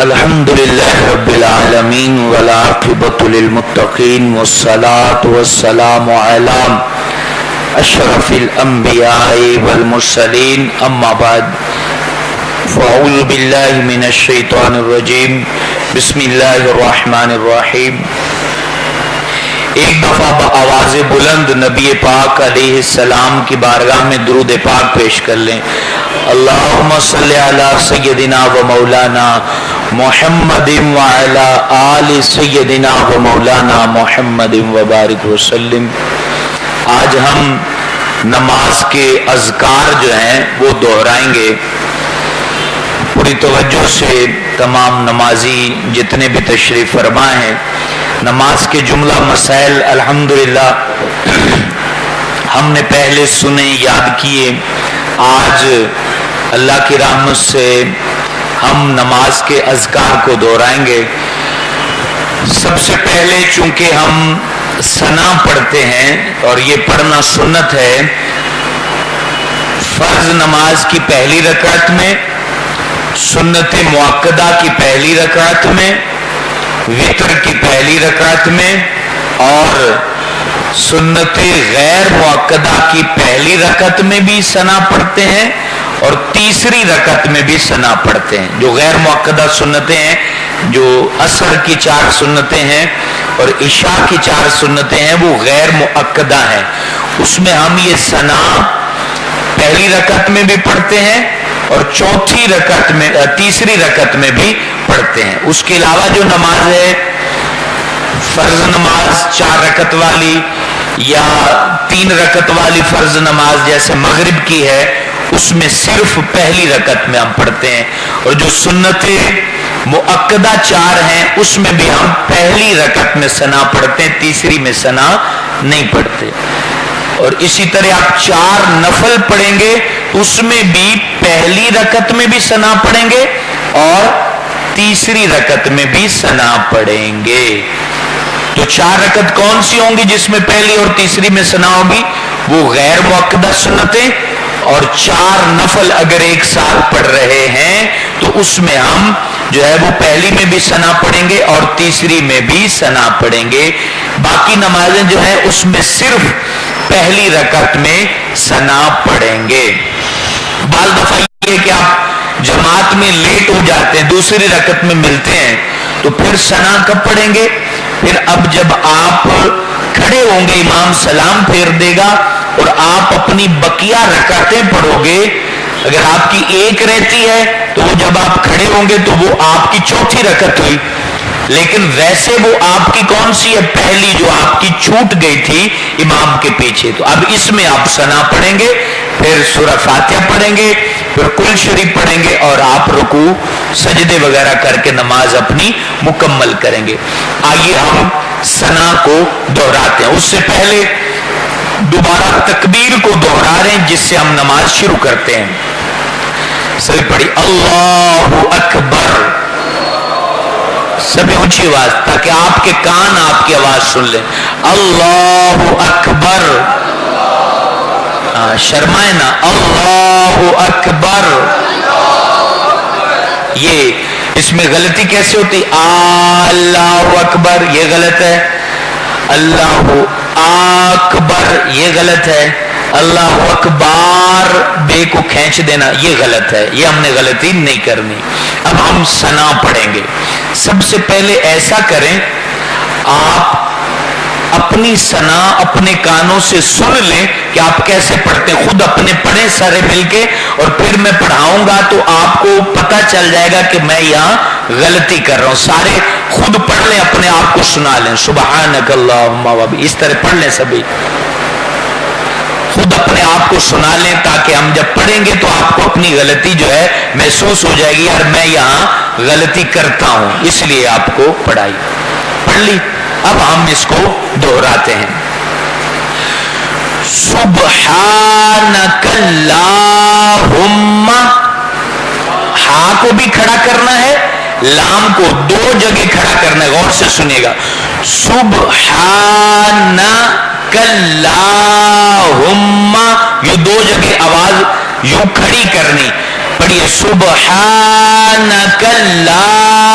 الحمدللہ رب العالمین والعاقبۃ للمتقین والصلاۃ والسلام علی اشرف الانبیاء والمرسلین اما بعد فاعوذ باللہ من الشیطان الرجیم بسم اللہ الرحمن الرحیم۔ ایک دفعہ بآواز بلند نبی پاک علیہ السلام کی بارگاہ میں درود پاک پیش کر لیں۔ اللہم صلی علی سیدنا و مولانا محمد وعلی آل سیدنا و مولانا محمد وبارک وسلم۔ آج ہم نماز کے اذکار جو ہیں وہ دہرائیں گے۔ پوری توجہ سے تمام نمازی جتنے بھی تشریف فرما ہیں، نماز کے جملہ مسائل الحمدللہ ہم نے پہلے سنے، یاد کیے۔ آج اللہ کی رحمت سے ہم نماز کے اذکار کو دہرائیں گے۔ سب سے پہلے چونکہ ہم ثنا پڑھتے ہیں اور یہ پڑھنا سنت ہے، فرض نماز کی پہلی رکعت میں، سنت مؤکدہ کی پہلی رکعت میں، وتر کی پہلی رکعت میں اور سنت غیر مؤکدہ کی پہلی رکعت میں بھی ثنا پڑھتے ہیں اور تیسری رکعت میں بھی ثنا پڑھتے ہیں۔ جو غیر مؤکدہ سنتیں ہیں، جو عصر کی 4 سنتیں ہیں اور عشاء کی 4 سنتیں ہیں، وہ غیر مؤکدہ ہیں۔ اس میں ہم یہ ثنا پہلی رکعت میں بھی پڑھتے ہیں اور تیسری رکعت میں بھی پڑھتے ہیں۔ اس کے علاوہ جو نماز ہے، فرض نماز 4 رکعت والی یا 3 رکعت والی فرض نماز جیسے مغرب کی ہے، اس میں صرف پہلی رکعت میں ہم پڑھتے ہیں، اور جو سنت مؤکدہ 4 ہیں اس میں بھی ہم پہلی رکعت میں ثنا پڑھتے ہیں، تیسری میں ثنا نہیں پڑھتے۔ اور اسی طرح آپ 4 نفل پڑھیں گے، اس میں بھی پہلی رکعت میں بھی ثنا پڑھیں گے اور تیسری رکعت میں بھی ثنا پڑھیں گے۔ تو 4 رکعت کون سی ہوں گی جس میں پہلی اور تیسری میں ثنا ہوگی؟ وہ غیر مؤکدہ سنتیں، اور 4 نفل اگر ایک ساتھ پڑھ رہے ہیں تو اس میں ہم جو ہے وہ پہلی میں بھی ثنا پڑھیں گے اور تیسری میں بھی ثنا پڑھیں گے۔ باقی نمازیں جو ہیں اس میں صرف پہلی رکعت میں ثنا پڑھیں گے۔ بعض دفعہ یہ ہے کہ آپ جماعت میں لیٹ ہو جاتے ہیں، دوسری رکعت میں ملتے ہیں، تو پھر ثنا کب پڑھیں گے؟ پھر اب جب آپ کھڑے ہوں گے، امام سلام پھیر دے گا اور آپ اپنی بقیہ رکعتیں پڑھو گے۔ اگر آپ کی 1 رہتی ہے تو وہ جب آپ کھڑے ہوں گے تو وہ آپ کی 4تھی رکعت ہوئی، لیکن ویسے وہ آپ کی کون سی ہے؟ پہلی، جو آپ کی چھوٹ گئی تھی امام کے پیچھے۔ تو اب اس میں آپ ثنا پڑھیں گے، پھر سورہ فاتحہ پڑھیں گے، پھر کل شریف پڑھیں گے اور آپ رکوع سجدے وغیرہ کر کے نماز اپنی مکمل کریں گے۔ آئیے ہم ثنا کو دہراتے ہیں۔ اس سے پہلے دوبارہ تکبیر کو دہرا رہے ہیں جس سے ہم نماز شروع کرتے ہیں۔ سبھی پڑھی اللہ اکبر، سبھی اونچی آواز تاکہ آپ کے کان آپ کی آواز سن لیں۔ اللہ اکبر، شرمائے نا، اللہ اکبر۔ یہ اس میں غلطی کیسے ہوتی؟ اللہ اکبر یہ غلط ہے، اللہ اکبر یہ غلط ہے، اللہ اکبار بے کو کھینچ دینا یہ غلط ہے، یہ ہم نے غلطی نہیں کرنی۔ اب ہم ثنا پڑھیں گے۔ سب سے پہلے ایسا کریں، آپ اپنی ثنا اپنے کانوں سے سن لیں کہ آپ کیسے پڑھتے ہیں، خود اپنے پڑھیں سارے مل کے، اور پھر میں پڑھاؤں گا تو آپ کو پتہ چل جائے گا کہ میں یہاں غلطی کر رہا ہوں۔ سارے خود پڑھ لیں، اپنے آپ کو سنا لیں، سبحانک اللہم وبحمدک، اس طرح پڑھ لیں، سبھی خود اپنے آپ کو سنا لیں تاکہ ہم جب پڑھیں گے تو آپ کو اپنی غلطی جو ہے محسوس ہو جائے گی، یار میں یہاں غلطی کرتا ہوں، اس لیے آپ کو پڑھائی۔ پڑھ لی؟ اب ہم اس کو دہراتے ہیں۔ سبحانک اللہم، ہاں کو بھی کھڑا کرنا ہے، لام کو 2 جگہ کھڑا کرنا ہے، غور سے سنیے گا۔ سبحانک اللہم، یہ 2 جگہ آواز یوں کھڑی کرنی۔ پڑھیے سبحانک اللہ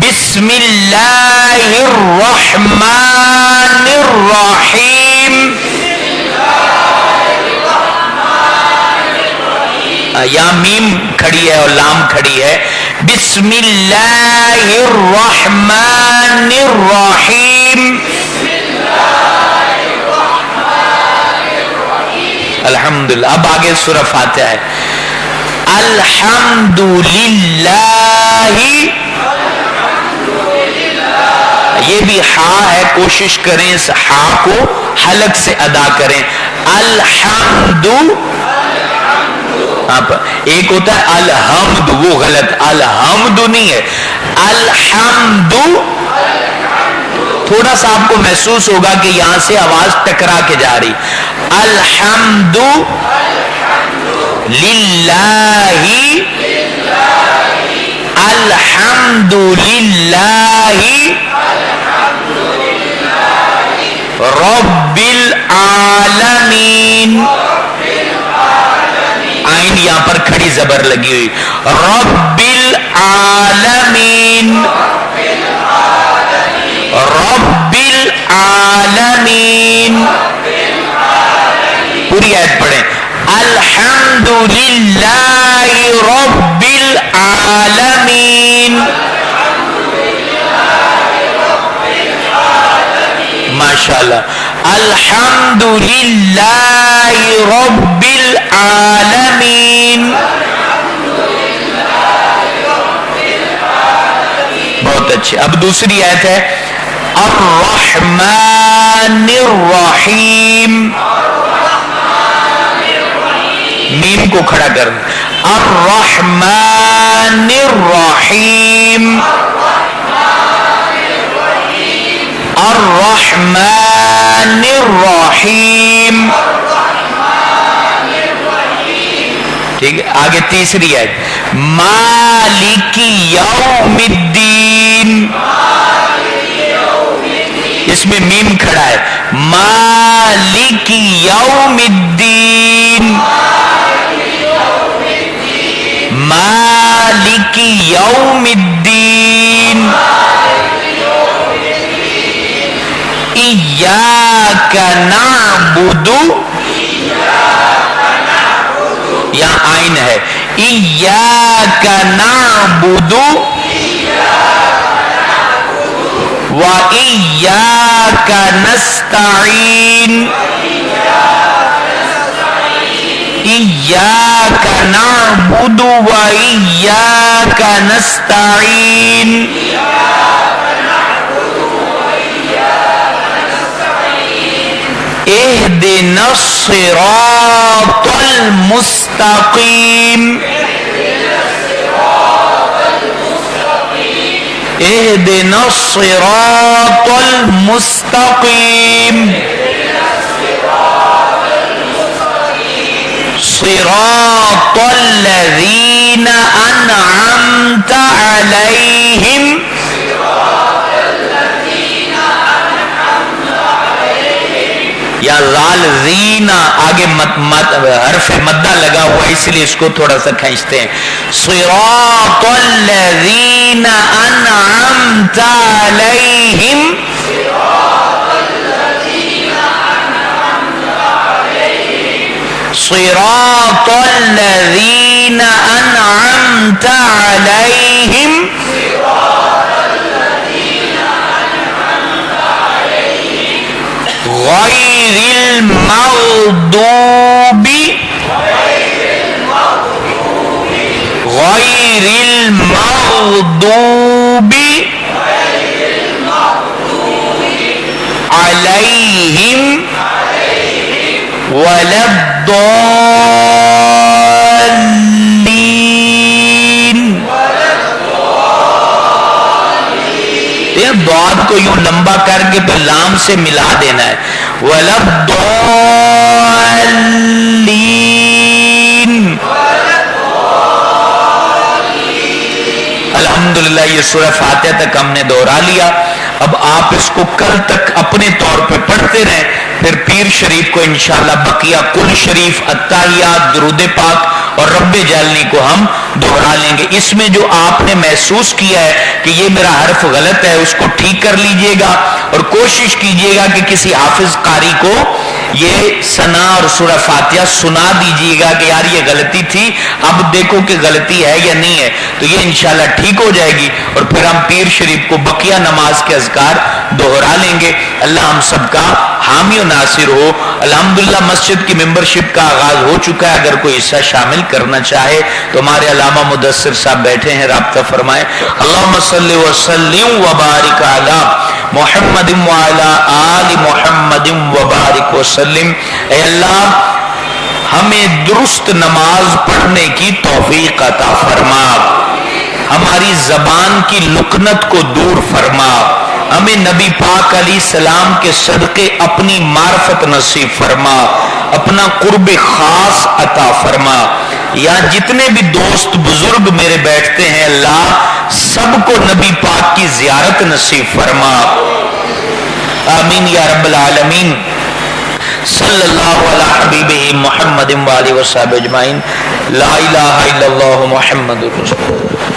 بسم اللہ الرحمن الرحیم. یا میم کھڑی ہے اور لام کھڑی ہے. بسم اللہ الرحمن الرحیم. الحمدللہ. اب آگے سورہ فاتحہ ہے. الحمدللہ. یہ بھی ہا ہے, کوشش کریں اس ہا کو حلق سے ادا کریں. الحمد. ایک ہوتا ہے الحمد, وہ غلط, الحمد نہیں ہے, الحمد. تھوڑا سا آپ کو محسوس ہوگا کہ یہاں سے آواز ٹکرا کے جا رہی. الحمد للہ, الحمد للہ رب العالمین. آئین یہاں پر کھڑی زبر لگی ہوئی. رب العالمین, رب العالمین. پوری آیت پڑھیں. الحمدللہ رب العالمین. ماشاءاللہ. الحمدللہ رب العالمین. بہت اچھے. اب دوسری آیت ہے الرحمن الرحیم. میم کو کھڑا کر. الرحمن الرحیم. الرحمن الرحیم. ٹھیک ہے. آگے تیسری ہے مالک یوم الدین. اس میں میم کھڑا ہے. مالک یوم الدین. مالک یوم الدین. ایاک نعبد. یہاں آئین ہے. ایاک نعبد و ایاک نستعین. ایاک نعبد و ایاک نستعین. اہدنا الصراط المستقیم. اہدنا الصراط المستقیم. صراط الذین انعمت علیہم. یا زال زینا, آگے حرف مدہ لگا ہوا اس لیے اس کو تھوڑا سا کھینچتے ہیں. صراط الذین انعمت علیہم. صراط الذین انعمت علیہم غیر المغضوب غیر المغضوب علیہم ولا الضالین. ضاد کو یوں لمبا کر کے پھر لام سے ملا دینا ہے. ولا الضالین. الحمدللہ یہ سورہ فاتحہ تک ہم نے دوہرا لیا. اب آپ اس کو کل تک اپنے طور پہ پڑھتے رہیں, پھر پیر شریف کو انشاءاللہ بقیہ کل شریف, اتحیات, درود پاک اور رب جعلنی کو ہم دوہرا لیں گے۔ اس میں جو آپ نے محسوس کیا ہے کہ یہ میرا حرف غلط ہے اس کو ٹھیک کر لیجئے گا، اور کوشش کیجئے گا کہ کسی حافظ قاری کو یہ ثنا اور سورہ فاتحہ سنا دیجئے گا کہ یار یہ غلطی تھی، اب دیکھو کہ غلطی ہے یا نہیں ہے، تو یہ انشاءاللہ ٹھیک ہو جائے گی، اور پھر ہم پیر شریف کو بقیہ نماز کے اذکار دوہرا لیں گے۔ اللہ ہم سب کا حامی و ناصر ہو۔ الحمدللہ مسجد کی ممبرشپ کا آغاز ہو چکا ہے، اگر کوئی حصہ شامل کرنا چاہے تو ہمارے علامہ مدثر صاحب بیٹھے ہیں، رابطہ فرمائیں۔ اللہم صلی وسلم وبارک علی محمد وعلی آل محمد وبارک وسلم۔ اے اللہ ہمیں درست نماز پڑھنے کی توفیق عطا فرما، ہماری زبان کی لکنت کو دور فرما، ہمیں نبی پاک علیہ السلام کے صدقے اپنی معرفت نصیب فرما، اپنا قرب خاص عطا فرما۔ یہاں جتنے بھی دوست بزرگ میرے بیٹھتے ہیں اللہ سب کو نبی پاک کی زیارت نصیب فرما، آمین یا رب العالمین۔ صلی اللہ علی حبیبہ محمد وآلہ وصحبہ اجمعین۔ لا الہ الا اللہ محمد رسول اللہ۔